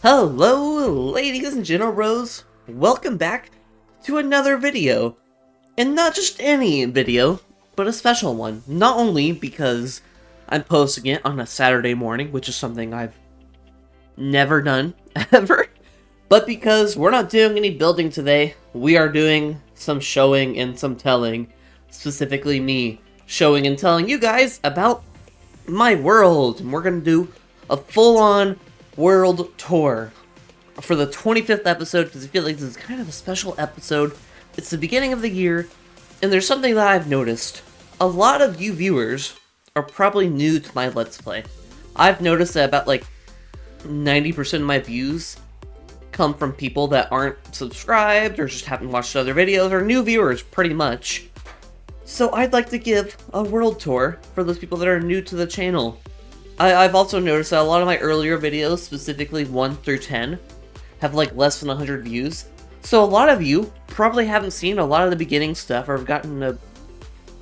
Hello, ladies and gentlemen, welcome back to another video. And not just any video, but a special one. Not only because I'm posting it on a Saturday morning, which is something I've never done, ever, but because we're not doing any building today. We are doing some showing and some telling, specifically me showing and telling you guys about my world. And we're going to do a full-on world tour for the 25th episode, because I feel like this is kind of a special episode. It's the beginning of the year, and there's something that I've noticed. A lot of you viewers are probably new to my Let's Play. I've noticed that about like 90% of my views come from people that aren't subscribed or just haven't watched other videos, or new viewers pretty much. So I'd like to give a world tour for those people that are new to the channel. I've also noticed that a lot of my earlier videos, specifically 1 through 10, have like less than 100 views. So a lot of you probably haven't seen a lot of the beginning stuff or have gotten a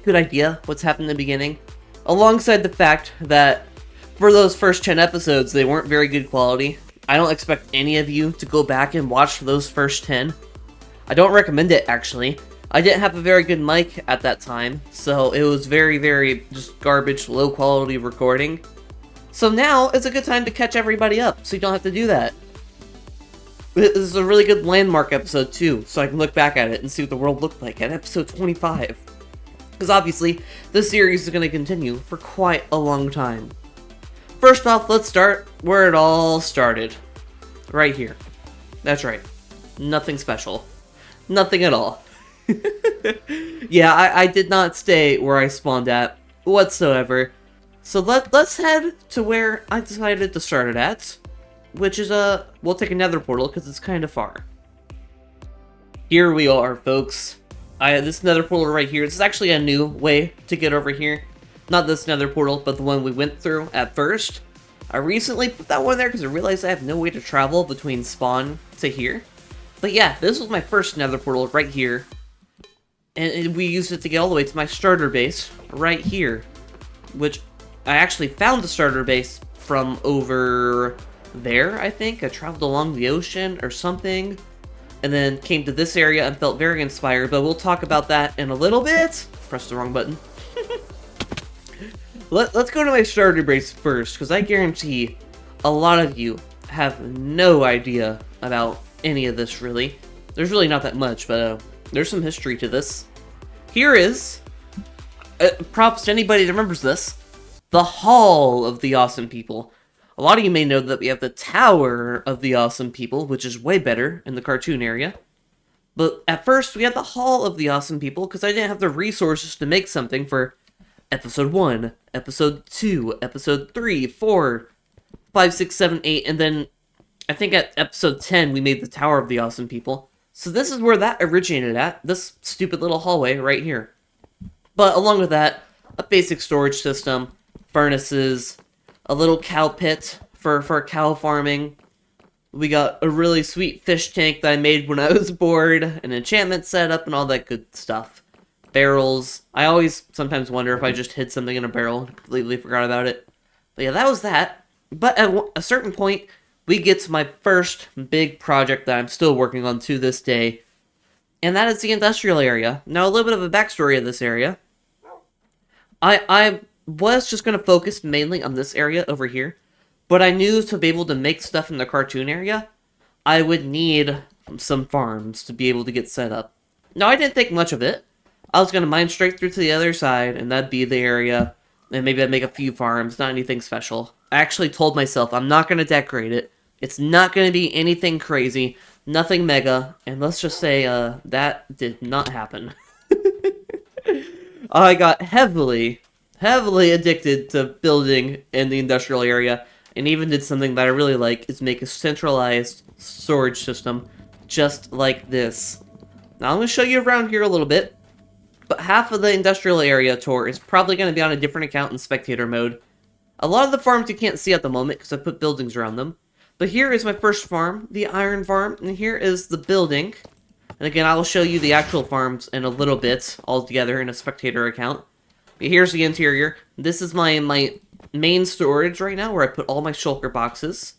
good idea what's happened in the beginning. Alongside the fact that for those first 10 episodes, they weren't very good quality. I don't expect any of you to go back and watch those first 10. I don't recommend it, actually. I didn't have a very good mic at that time, so it was very just garbage, low quality recording. So now is a good time to catch everybody up, so you don't have to do that. This is a really good landmark episode too, so I can look back at it and see what the world looked like at episode 25. Because obviously, this series is going to continue for quite a long time. First off, let's start where it all started. Right here. That's right. Nothing special. Nothing at all. Yeah, I did not stay where I spawned at whatsoever. So let's head to where I decided to start it at, which is we'll take another portal because it's kind of far. Here we are, folks. This nether portal right here. This is actually a new way to get over here. Not this nether portal, but the one we went through at first. I recently put that one there because I realized I have no way to travel between spawn to here. But yeah, this was my first nether portal right here. And we used it to get all the way to my starter base right here, which I actually found the starter base from over there, I think. I traveled along the ocean or something, and then came to this area and felt very inspired, but we'll talk about that in a little bit. Press the wrong button. Let's go to my starter base first, because I guarantee a lot of you have no idea about any of this, really. There's really not that much, but there's some history to this. Here is, props to anybody that remembers this, the Hall of the Awesome People. A lot of you may know that we have the Tower of the Awesome People, which is way better in the cartoon area. But at first, we had the Hall of the Awesome People, because I didn't have the resources to make something for Episode 1, Episode 2, Episode 3, 4, 5, 6, 7, 8, and then I think at Episode 10, we made the Tower of the Awesome People. So this is where that originated at, this stupid little hallway right here. But along with that, a basic storage system, furnaces, a little cow pit for cow farming. We got a really sweet fish tank that I made when I was bored, an enchantment setup, and all that good stuff. Barrels. I always sometimes wonder if I just hid something in a barrel and completely forgot about it. But yeah, that was that. But at a certain point, we get to my first big project that I'm still working on to this day, and that is the industrial area. Now, a little bit of a backstory of this area. I was just going to focus mainly on this area over here, but I knew to be able to make stuff in the cartoon area, I would need some farms to be able to get set up. Now, I didn't think much of it. I was going to mine straight through to the other side, and that'd be the area, and maybe I'd make a few farms, not anything special. I actually told myself I'm not going to decorate it. It's not going to be anything crazy, nothing mega, and let's just say that did not happen. I got heavily addicted to building in the industrial area, and even did something that I really like, is make a centralized storage system just like this. Now I'm going to show you around here a little bit, but half of the industrial area tour is probably going to be on a different account in spectator mode. A lot of the farms you can't see at the moment because I put buildings around them. But here is my first farm, the iron farm, and here is the building. And again, I will show you the actual farms in a little bit, all together in a spectator account. But here's the interior. This is my main storage right now, where I put all my shulker boxes.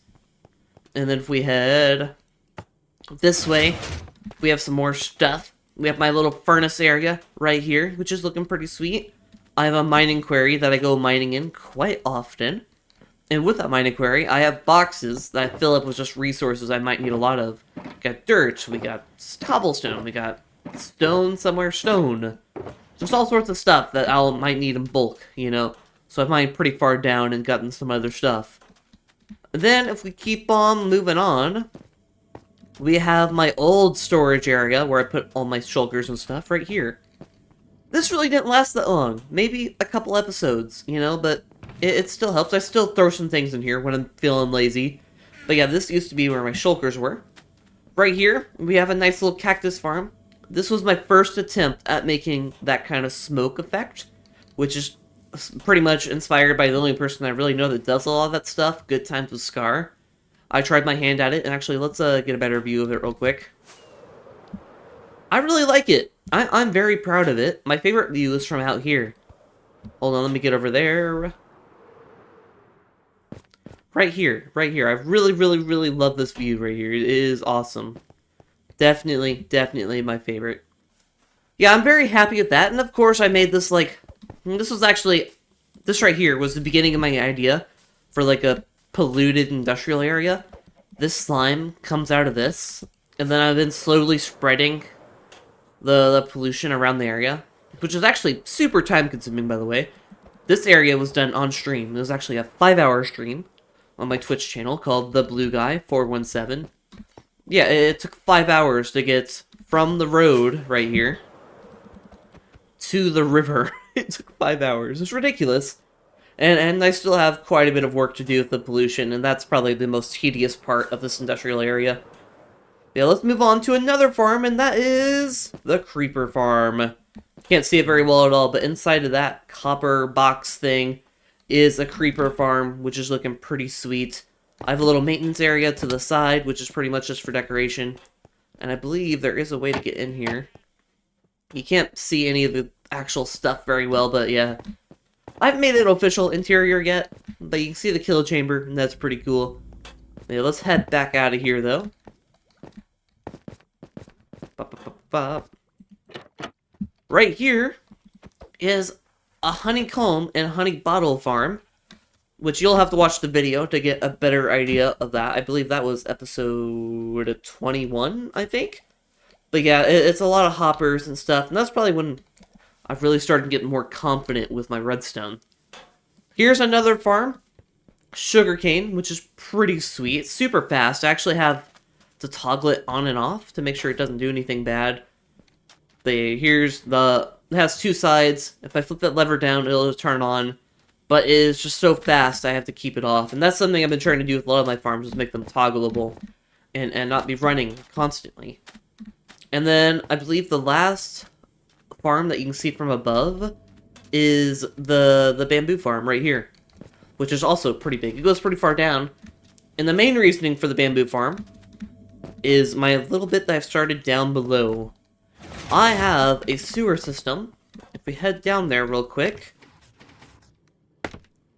And then if we head this way, we have some more stuff. We have my little furnace area right here, which is looking pretty sweet. I have a mining quarry that I go mining in quite often. And with that mining quarry, I have boxes that I fill up with just resources I might need a lot of. We got dirt, we got cobblestone, we got stone somewhere, stone. Just all sorts of stuff that I might need in bulk, you know. So I've mined pretty far down and gotten some other stuff. And then, if we keep on moving on, we have my old storage area where I put all my shulkers and stuff right here. This really didn't last that long. Maybe a couple episodes, you know, but it still helps. I still throw some things in here when I'm feeling lazy. But yeah, this used to be where my shulkers were. Right here, we have a nice little cactus farm. This was my first attempt at making that kind of smoke effect, which is pretty much inspired by the only person I really know that does a lot of that stuff, Good Times with Scar. I tried my hand at it, and actually, let's get a better view of it real quick. I really like it. I'm very proud of it. My favorite view is from out here. Hold on, let me get over there. Right here, right here. I really, really, really love this view right here. It is awesome. Definitely, definitely my favorite. Yeah, I'm very happy with that, and of course I made this, like, this was actually, this right here was the beginning of my idea for, like, a polluted industrial area. This slime comes out of this, and then I've been slowly spreading the pollution around the area, which is actually super time-consuming, by the way. This area was done on stream. It was actually a 5-hour stream on my Twitch channel called The Blue Guy 417. Yeah, it took 5 hours to get from the road right here to the river. It took 5 hours. It's ridiculous. And I still have quite a bit of work to do with the pollution, and that's probably the most tedious part of this industrial area. Yeah, let's move on to another farm, and that is the creeper farm. Can't see it very well at all, but inside of that copper box thing is a creeper farm, which is looking pretty sweet. I have a little maintenance area to the side, which is pretty much just for decoration. And I believe there is a way to get in here. You can't see any of the actual stuff very well, but yeah. I haven't made an official interior yet, but you can see the kill chamber, and that's pretty cool. Yeah, let's head back out of here, though. Right here is a honeycomb and honey bottle farm, which you'll have to watch the video to get a better idea of that. I believe that was episode 21, I think. But yeah, it's a lot of hoppers and stuff, and that's probably when I've really started getting more confident with my redstone. Here's another farm, sugarcane, which is pretty sweet. It's super fast. I actually have to toggle it on and off to make sure it doesn't do anything bad. It has two sides. If I flip that lever down, it'll just turn on. But it is just so fast, I have to keep it off. And that's something I've been trying to do with a lot of my farms, is make them toggleable and not be running constantly. And then I believe the last farm that you can see from above is the bamboo farm right here, which is also pretty big. It goes pretty far down. And the main reasoning for the bamboo farm is my little bit that I've started down below. I have a sewer system. If we head down there real quick,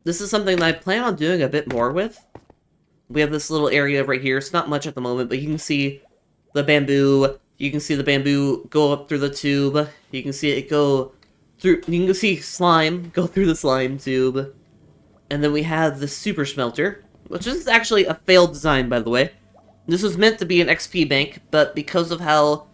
this is something that I plan on doing a bit more with. We have this little area right here. It's not much at the moment, but you can see the bamboo. You can see the bamboo go up through the tube. You can see it go through. You can see slime go through the slime tube. And then we have the super smelter, which is actually a failed design, by the way. This was meant to be an XP bank, but because of how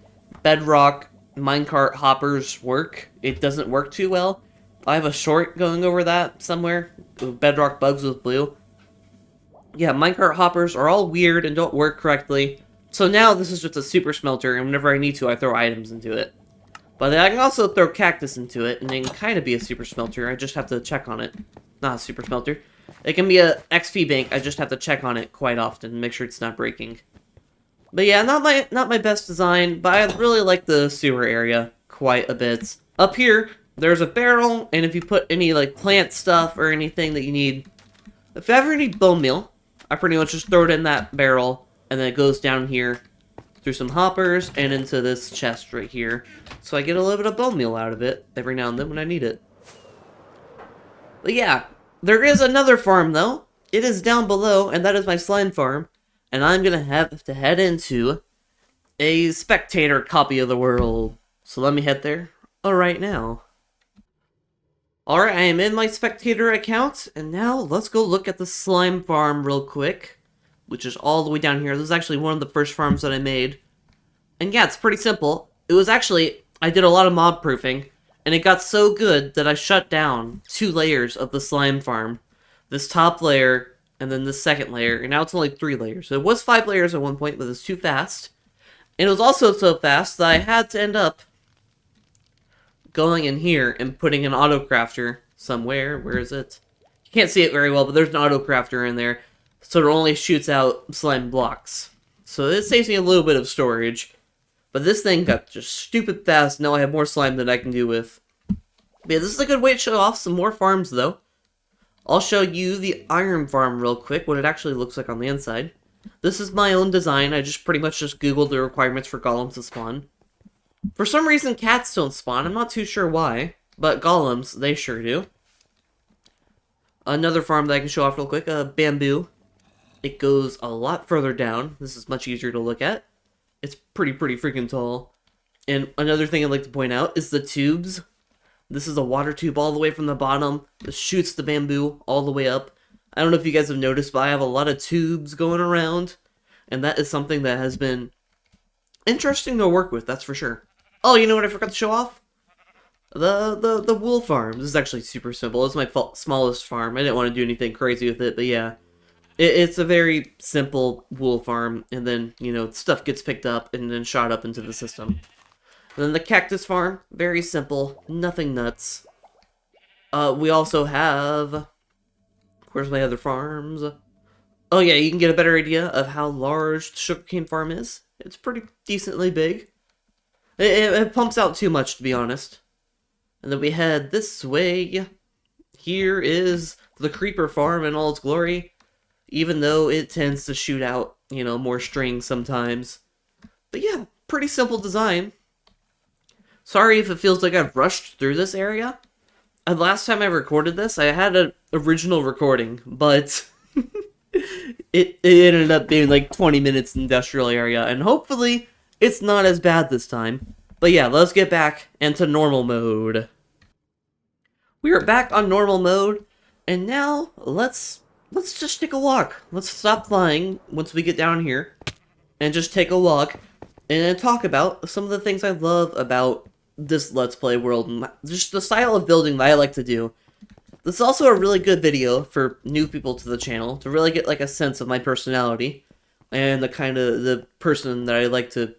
bedrock minecart hoppers work, it doesn't work too well. I have a short going over that somewhere. Bedrock bugs with blue. Yeah, minecart hoppers are all weird and don't work correctly. So now this is just a super smelter, and whenever I need to, I throw items into it. But I can also throw cactus into it, and it can kind of be a super smelter. I just have to check on it. Not a super smelter. It can be a XP bank. I just have to check on it quite often and make sure it's not breaking. But yeah, not my best design, but I really like the sewer area quite a bit. Up here, there's a barrel, and if you put any like plant stuff or anything that you need, if you ever need bone meal, I pretty much just throw it in that barrel, and then it goes down here through some hoppers and into this chest right here. So I get a little bit of bone meal out of it every now and then when I need it. But yeah, there is another farm though. It is down below, and that is my slime farm. and I'm gonna have to head into a spectator copy of the world. So let me head there right now. Alright, I am in my spectator account, and now let's go look at the slime farm real quick, which is all the way down here. This is actually one of the first farms that I made. And yeah, it's pretty simple. It was actually, I did a lot of mob proofing, and it got so good that I shut down 2 layers of the slime farm. This top layer, and then this second layer, and now it's only 3 layers. So it was 5 layers at one point, but it's too fast. And it was also so fast that I had to end up going in here and putting an auto crafter somewhere. Where is it? You can't see it very well, but there's an auto crafter in there, so it only shoots out slime blocks. So it saves me a little bit of storage. But this thing got just stupid fast. Now I have more slime than I can do with. But yeah, this is a good way to show off some more farms, though. I'll show you the iron farm real quick, what it actually looks like on the inside. This is my own design. I pretty much just googled the requirements for golems to spawn. For some reason, cats don't spawn. I'm not too sure why, but golems, they sure do. Another farm that I can show off real quick, bamboo. It goes a lot further down. This is much easier to look at. It's pretty freaking tall. And another thing I'd like to point out is the tubes. This is a water tube all the way from the bottom. This shoots the bamboo all the way up. I don't know if you guys have noticed, but I have a lot of tubes going around. And that is something that has been interesting to work with, that's for sure. Oh, you know what I forgot to show off? The wool farm. This is actually super simple. It's my smallest farm. I didn't want to do anything crazy with it, but yeah. It's a very simple wool farm, and then, you know, stuff gets picked up and then shot up into the system. And then the cactus farm, very simple, nothing nuts. We also have... Where's my other farms? Oh yeah, you can get a better idea of how large the sugarcane farm is. It's pretty decently big. It pumps out too much, to be honest. And then we head this way. Here is the creeper farm in all its glory. Even though it tends to shoot out, you know, more string sometimes. But yeah, pretty simple design. Sorry if it feels like I've rushed through this area. Last time I recorded this, I had an original recording, but it ended up being like 20 minutes industrial area, and hopefully it's not as bad this time. But yeah, let's get back into normal mode. We are back on normal mode, and now let's just take a walk. Let's stop flying once we get down here, and just take a walk, and talk about some of the things I love about this Let's Play world, and just the style of building that I like to do. This is also a really good video for new people to the channel, to really get like a sense of my personality, and the kind of the person that I like to,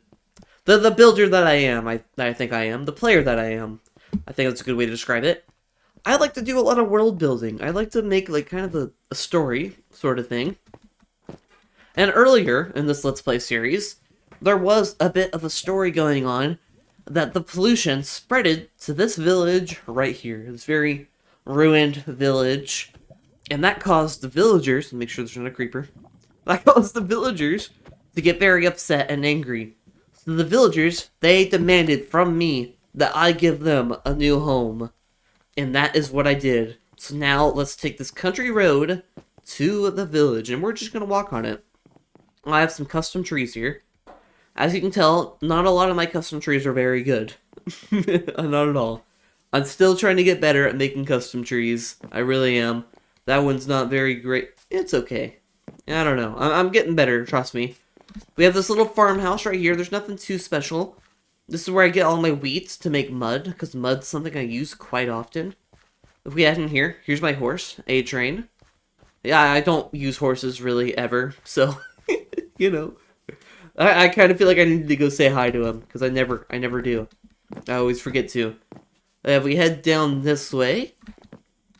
the builder that I am, I think I am, the player that I am. I think that's a good way to describe it. I like to do a lot of world building. I like to make like kind of a story sort of thing. And earlier in this Let's Play series, there was a bit of a story going on that the pollution spreaded to this village right here. This very ruined village. And that caused the villagers, make sure there's not a creeper, that caused the villagers to get very upset and angry. So the villagers, they demanded from me that I give them a new home. And that is what I did. So now let's take this country road to the village, and we're just going to walk on it. I have some custom trees here. As you can tell, not a lot of my custom trees are very good. Not at all. I'm still trying to get better at making custom trees. I really am. That one's not very great. It's okay. I don't know. I'm getting better, trust me. We have this little farmhouse right here. There's nothing too special. This is where I get all my wheat to make mud, because mud's something I use quite often. If we head in here, here's my horse, A-Train. Yeah, I don't use horses really ever, so, you know. I kind of feel like I need to go say hi to him, because I never do. I always forget to. If we head down this way,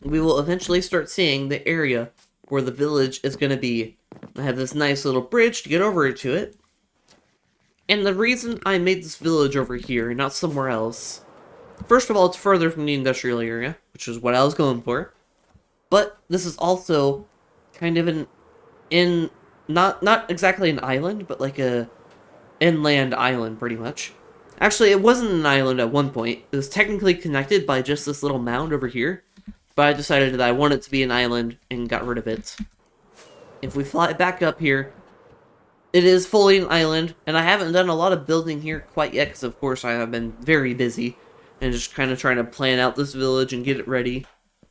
we will eventually start seeing the area where the village is going to be. I have this nice little bridge to get over to it. And the reason I made this village over here and not somewhere else, first of all, it's further from the industrial area, which is what I was going for. But this is also kind of not exactly an island, but like a inland island, pretty much. Actually, it wasn't an island at one point. It was technically connected by just this little mound over here, but I decided that I wanted it to be an island and got rid of it. If we fly back up here, It is fully an island, and I haven't done a lot of building here quite yet, because of course I have been very busy, and just kind of trying to plan out this village and get it ready.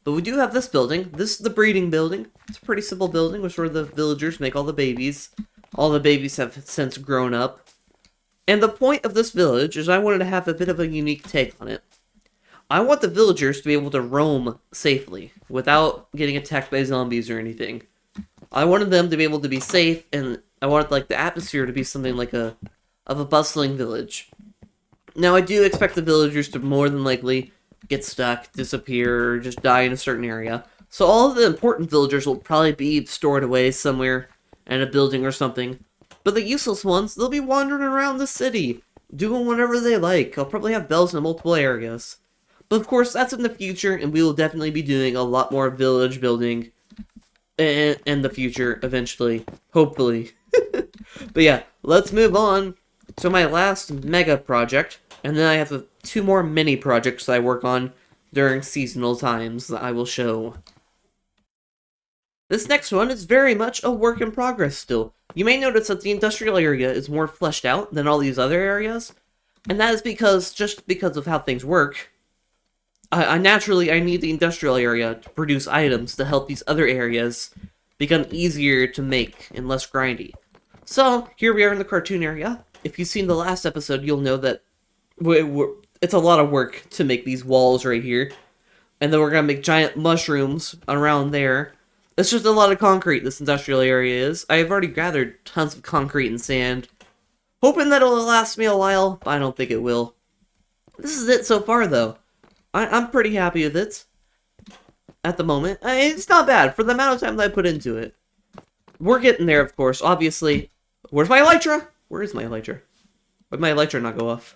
But we do have this building. This is the breeding building. It's a pretty simple building, which is where the villagers make all the babies. All the babies have since grown up. And the point of this village is I wanted to have a bit of a unique take on it. I want the villagers to be able to roam safely, without getting attacked by zombies or anything. I wanted them to be able to be safe, and I wanted like the atmosphere to be something like of a bustling village. Now I do expect the villagers to more than likely get stuck, disappear, or just die in a certain area. So all of the important villagers will probably be stored away somewhere in a building or something. But the useless ones, they'll be wandering around the city, doing whatever they like. I'll probably have bells in multiple areas. But of course, that's in the future, and we will definitely be doing a lot more village building in the future, eventually. Hopefully. But yeah, let's move on to my last mega project, and then I have 2 more mini projects that I work on during seasonal times that I will show. This next one is very much a work in progress still. You may notice that the industrial area is more fleshed out than all these other areas, and that is just because of how things work. I naturally need the industrial area to produce items to help these other areas become easier to make and less grindy. So, here we are in the cartoon area. If you've seen the last episode, you'll know that it's a lot of work to make these walls right here. And then we're going to make giant mushrooms around there. It's just a lot of concrete, this industrial area is. I've already gathered tons of concrete and sand, hoping that it'll last me a while, but I don't think it will. This is it so far, though. I'm pretty happy with it at the moment. It's not bad for the amount of time that I put into it. We're getting there, of course. Obviously. Where's my elytra? Where is my elytra? Why'd my elytra not go off?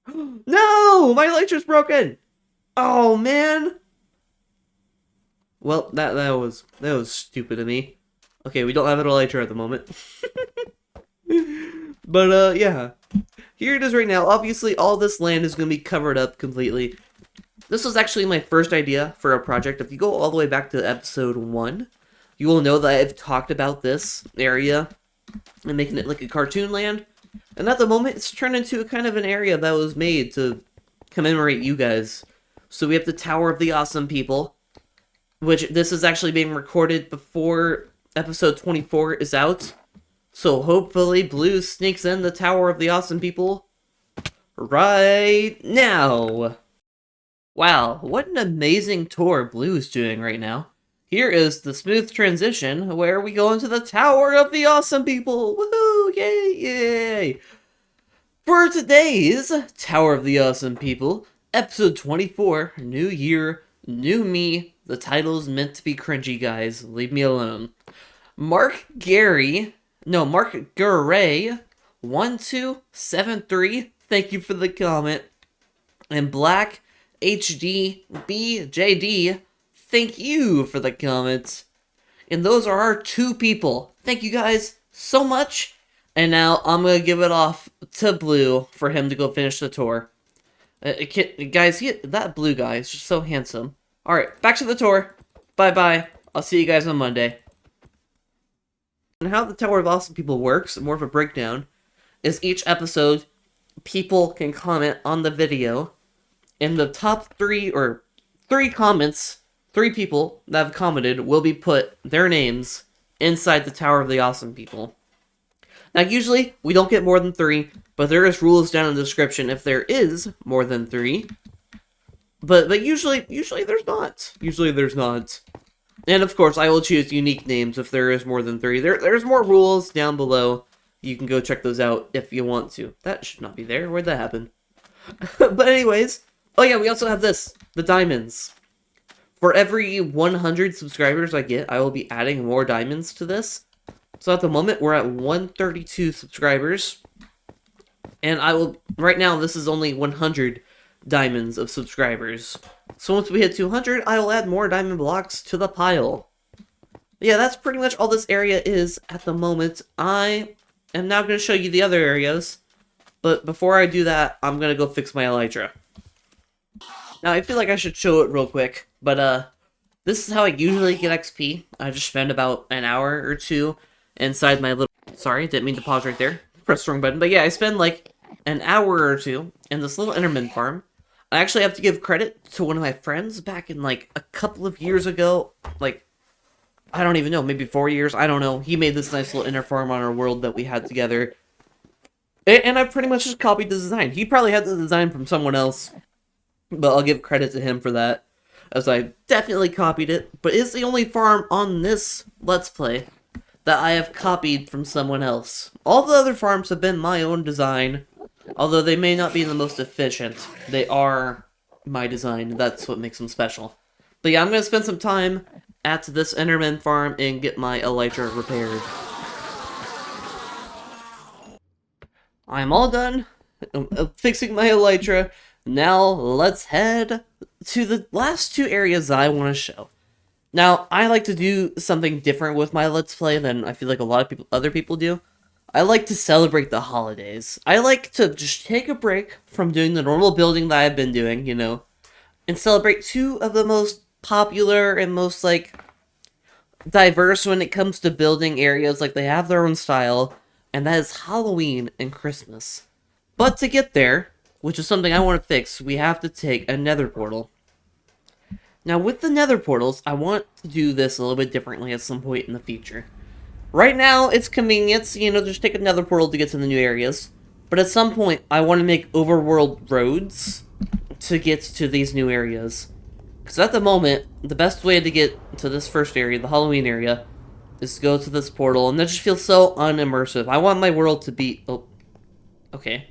No! My elytra's broken! Oh, man! Well, that was stupid of me. Okay, we don't have an elytra at the moment. But, yeah. Here it is right now. Obviously, all this land is going to be covered up completely. This was actually my first idea for a project. If you go all the way back to episode 1, you will know that I've talked about this area and making it like a cartoon land. And at the moment, it's turned into a kind of an area that was made to commemorate you guys. So we have the Tower of the Awesome People, which this is actually being recorded before episode 24 is out. So hopefully Blue sneaks in the Tower of the Awesome People right now. Wow, what an amazing tour Blue's doing right now. Here is the smooth transition where we go into the Tower of the Awesome People. Woohoo! Yay! Yay! For today's Tower of the Awesome People, episode 24, New Year, New Me. The title's meant to be cringy, guys. Leave me alone. Mark Garay, 1273, thank you for the comment. And Black HDBJD, thank you for the comments. And those are our 2 people. Thank you guys so much. And now I'm going to give it off to Blue for him to go finish the tour. Guys, that Blue guy is just so handsome. Alright, back to the tour. Bye-bye. I'll see you guys on Monday. And how the Tower of Awesome People works, more of a breakdown, is each episode, people can comment on the video. And the top 3 comments, 3 people that have commented will be put their names inside the Tower of the Awesome People. Now, usually, we don't get more than 3, but there is rules down in the description if there is more than 3. But usually there's not. Usually there's not. And of course, I will choose unique names if there is more than 3. There's more rules down below. You can go check those out if you want to. That should not be there. Where'd that happen? But anyways, oh yeah, we also have this, the diamonds. For every 100 subscribers I get, I will be adding more diamonds to this. So at the moment, we're at 132 subscribers. And right now, this is only 100 diamonds of subscribers. So once we hit 200, I will add more diamond blocks to the pile. Yeah, that's pretty much all this area is at the moment. I am now going to show you the other areas. But before I do that, I'm going to go fix my elytra. Now, I feel like I should show it real quick. But, this is how I usually get XP. I just spend about an hour or 2 inside my little... Sorry, didn't mean to pause right there. Press the wrong button. But yeah, I spend like an hour or two in this little Enderman farm. I actually have to give credit to one of my friends back in like a couple of years ago. Like, I don't even know, maybe 4 years, I don't know. He made this nice little inner farm on our world that we had together. And I pretty much just copied the design. He probably had the design from someone else, but I'll give credit to him for that, as I definitely copied it. But it's the only farm on this Let's Play that I have copied from someone else. All the other farms have been my own design, although they may not be the most efficient. They are my design. That's what makes them special. But yeah, I'm going to spend some time at this Enderman farm and get my elytra repaired. I'm all done fixing my elytra. Now let's head to the last two areas I want to show. Now, I like to do something different with my Let's Play than I feel like a lot of other people do. I like to celebrate the holidays. I like to just take a break from doing the normal building that I've been doing, you know, and celebrate two of the most popular and most, like, diverse when it comes to building areas. Like, they have their own style, and that is Halloween and Christmas. But to get there, which is something I want to fix, we have to take a nether portal. Now, with the nether portals, I want to do this a little bit differently at some point in the future. Right now, it's convenience, you know, just take a nether portal to get to the new areas. But at some point, I want to make overworld roads to get to these new areas. Because at the moment, the best way to get to this first area, the Halloween area, is to go to this portal, and that just feels so unimmersive. I want my world to be... Oh, okay.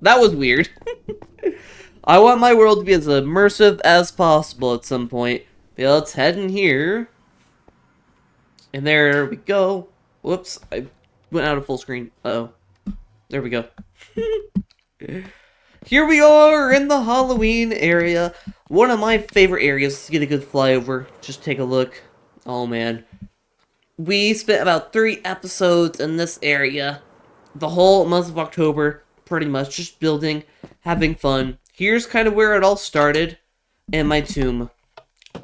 That was weird. I want my world to be as immersive as possible at some point. But yeah, let's head in here. And there we go. Whoops, I went out of full screen. Uh-oh. There we go. Here we are in the Halloween area. One of my favorite areas to get a good flyover. Just take a look. Oh, man. We spent about 3 episodes in this area. The whole month of October, pretty much, just building, having fun. Here's kind of where it all started. And my tomb.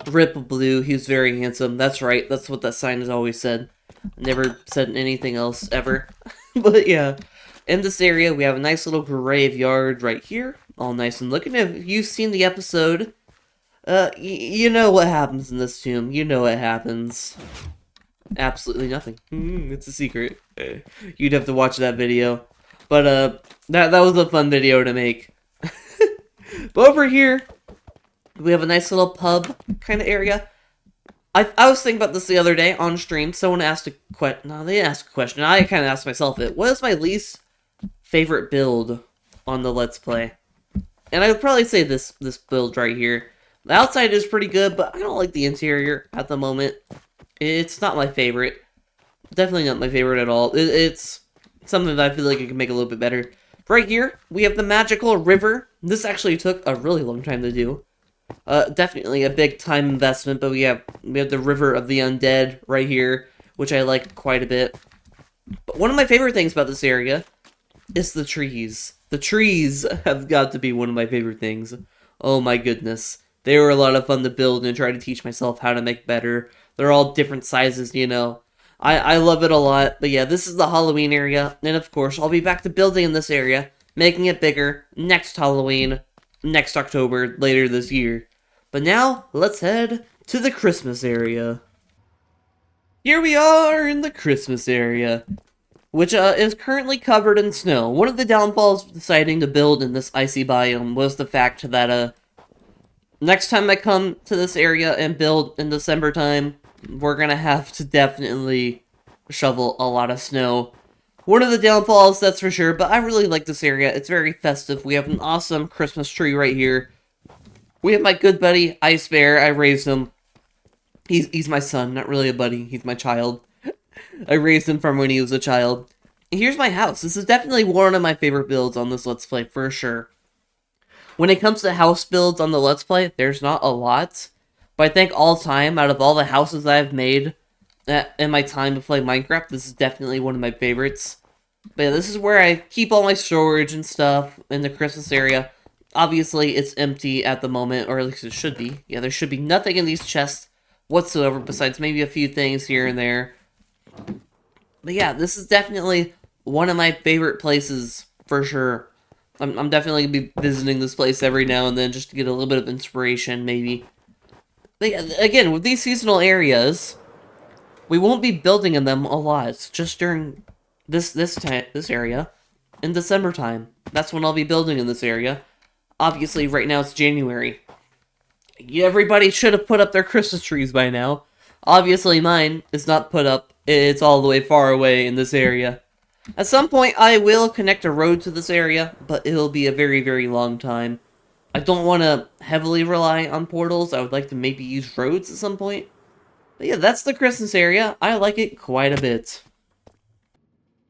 Rip Blue, he's very handsome. That's right, that's what that sign has always said. Never said anything else, ever. But yeah, in this area, we have a nice little graveyard right here. All nice and looking. If you've seen the episode, you know what happens in this tomb. You know what happens. Absolutely nothing. It's a secret. You'd have to watch that video. But, that was a fun video to make. But over here, we have a nice little pub kind of area. I was thinking about this the other day on stream. Someone asked a question. No, they didn't ask a question. I kind of asked myself it. What is my least favorite build on the Let's Play? And I would probably say this build right here. The outside is pretty good, but I don't like the interior at the moment. It's not my favorite. Definitely not my favorite at all. It's something that I feel like I can make a little bit better. Right here, we have the magical river. This actually took a really long time to do. Definitely a big time investment, but we have the River of the Undead right here, which I like quite a bit. But one of my favorite things about this area is the trees. The trees have got to be one of my favorite things. Oh my goodness. They were a lot of fun to build and try to teach myself how to make better. They're all different sizes, you know. I love it a lot. But yeah, this is the Halloween area, and of course, I'll be back to building in this area, making it bigger next Halloween, next October, later this year. But now, let's head to the Christmas area. Here we are in the Christmas area, which is currently covered in snow. One of the downfalls of deciding to build in this icy biome was the fact that, next time I come to this area and build in December time, we're gonna have to definitely shovel a lot of snow. One of the downfalls, that's for sure, but I really like this area. It's very festive. We have an awesome Christmas tree right here. We have my good buddy, Ice Bear. I raised him. He's my son, not really a buddy. He's my child. I raised him from when he was a child. Here's my house. This is definitely one of my favorite builds on this Let's Play, for sure. When it comes to house builds on the Let's Play, there's not a lot. But I think all time, out of all the houses I've made in my time to play Minecraft, this is definitely one of my favorites. But yeah, this is where I keep all my storage and stuff in the Christmas area. Obviously, it's empty at the moment, or at least it should be. Yeah, there should be nothing in these chests whatsoever, besides maybe a few things here and there. But yeah, this is definitely one of my favorite places for sure. I'm definitely going to be visiting this place every now and then just to get a little bit of inspiration, maybe. But yeah, again, with these seasonal areas, we won't be building in them a lot. Just during this area in December time. That's when I'll be building in this area. Obviously, right now it's January. Everybody should have put up their Christmas trees by now. Obviously, mine is not put up. It's all the way far away in this area. At some point, I will connect a road to this area, but it'll be a very, very long time. I don't want to heavily rely on portals. I would like to maybe use roads at some point. But yeah, that's the Christmas area. I like it quite a bit.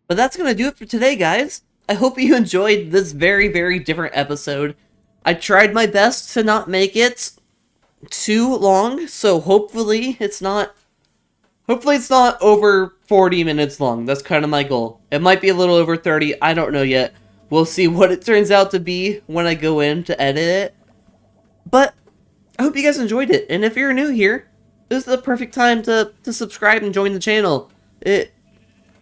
But that's going to do it for today, guys. I hope you enjoyed this very, very different episode. I tried my best to not make it too long, so hopefully it's not over 40 minutes long. That's kind of my goal. It might be a little over 30, I don't know yet. We'll see what it turns out to be when I go in to edit it. But I hope you guys enjoyed it, and if you're new here, this is the perfect time to subscribe and join the channel. This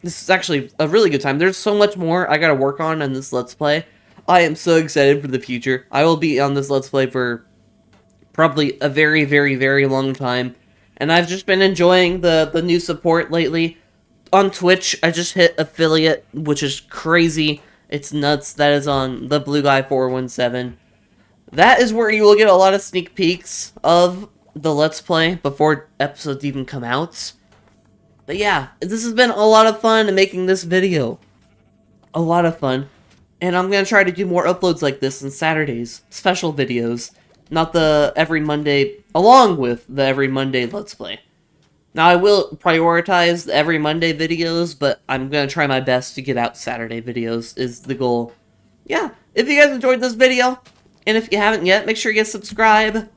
is actually a really good time. There's so much more I gotta work on this Let's Play. I am so excited for the future. I will be on this Let's Play for probably a very, very, very long time. And I've just been enjoying the new support lately. On Twitch, I just hit affiliate, which is crazy. It's nuts. That is on the Blue Guy 417. That is where you will get a lot of sneak peeks of the Let's Play before episodes even come out. But yeah, this has been a lot of fun making this video. A lot of fun. And I'm going to try to do more uploads like this on Saturdays. Special videos. Not the every Monday, along with the every Monday Let's Play. Now, I will prioritize the every Monday videos, but I'm going to try my best to get out Saturday videos, is the goal. Yeah, if you guys enjoyed this video, and if you haven't yet, make sure you subscribe.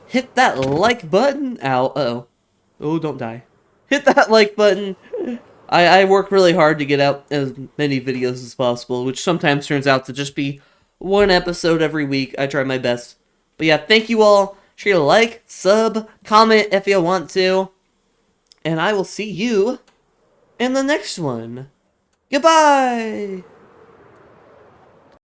Hit that like button. Ow, uh-oh. Oh, don't die. Hit that like button. I work really hard to get out as many videos as possible, which sometimes turns out to just be one episode every week. I try my best. But yeah, thank you all. Sure to like, sub, comment if you want to. And I will see you in the next one. Goodbye!